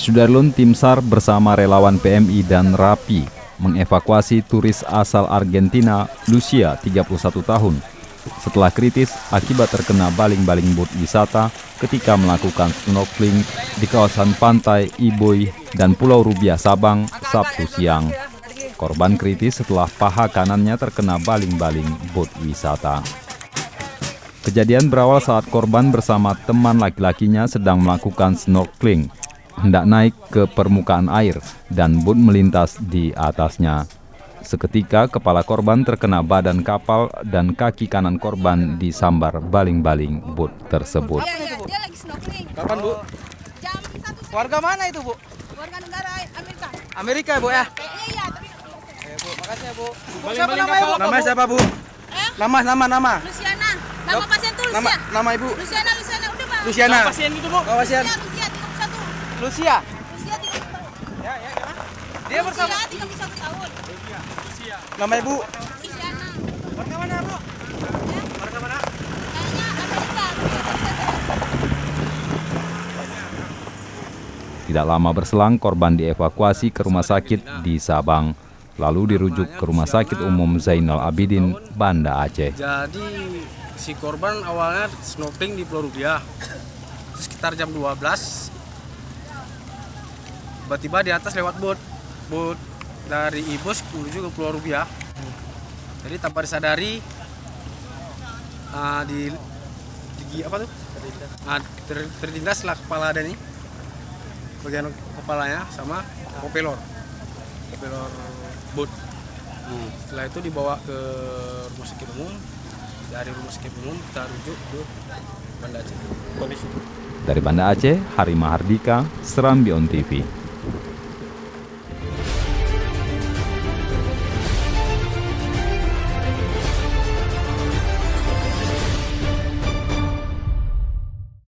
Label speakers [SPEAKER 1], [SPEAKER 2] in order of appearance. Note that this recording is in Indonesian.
[SPEAKER 1] Sudarlun tim SAR bersama relawan PMI dan RAPI mengevakuasi turis asal Argentina Lucia 31 tahun setelah kritis akibat terkena baling-baling bot wisata ketika melakukan snorkeling di kawasan pantai Iboy dan Pulau Rubiah Sabang Sabtu siang. Korban kritis setelah paha kanannya terkena baling-baling bot wisata. Kejadian berawal saat korban bersama teman laki-lakinya sedang melakukan snorkeling, hendak naik ke permukaan air dan bot melintas di atasnya. Seketika kepala korban terkena badan kapal dan kaki kanan korban disambar baling-baling bot tersebut.
[SPEAKER 2] Dia lagi snorkeling.
[SPEAKER 3] Kapan, Bu?
[SPEAKER 2] Jam 1.
[SPEAKER 3] Warga mana itu, Bu?
[SPEAKER 2] Warga negara Amerika.
[SPEAKER 3] Amerika, Bu ya?
[SPEAKER 2] Iya, tapi
[SPEAKER 3] Bu, makasih ya, Bu. Bu,
[SPEAKER 4] Baling-baling
[SPEAKER 3] siapa namanya, Bu?
[SPEAKER 4] kapal apa,
[SPEAKER 3] Namanya
[SPEAKER 4] Bu?
[SPEAKER 3] siapa, Bu?
[SPEAKER 2] Nama Luciana. Nama pasien tuh
[SPEAKER 3] Nama,
[SPEAKER 2] Lucia.
[SPEAKER 3] nama Ibu?
[SPEAKER 2] Luciana udah, Bang.
[SPEAKER 3] Luciana.
[SPEAKER 4] Nah, pasien itu, Bu.
[SPEAKER 3] Oh, pasien.
[SPEAKER 2] Lucia 31.
[SPEAKER 3] Lucia.
[SPEAKER 2] Lucia 31 tahun.
[SPEAKER 3] Dia bersama.
[SPEAKER 2] Lucia 31 tahun.
[SPEAKER 3] Nama Ibu?
[SPEAKER 2] Luciana.
[SPEAKER 3] Warga mana, Bu?
[SPEAKER 2] Ya.
[SPEAKER 3] Warga mana?
[SPEAKER 2] Kayaknya Amerika.
[SPEAKER 1] Tidak lama berselang, korban dievakuasi ke rumah sakit di Sabang, lalu dirujuk ke Rumah Sakit Umum Zainal Abidin, Banda Aceh.
[SPEAKER 4] Jadi si korban awalnya snorkeling di Pulau Rubiah. Sekitar jam 12. Tiba-tiba di atas lewat bot dari Ibos menuju ke Pulau Rubiah. Jadi tanpa disadari terlindas lah kepala ada nih, bagian kepalanya sama propeller bot. Setelah itu dibawa ke rumah sakit umum. Dari rumah sakit umum kita rujuk ke Banda Aceh.
[SPEAKER 1] Dari Banda Aceh, Hari Mahardika, Serambi On TV.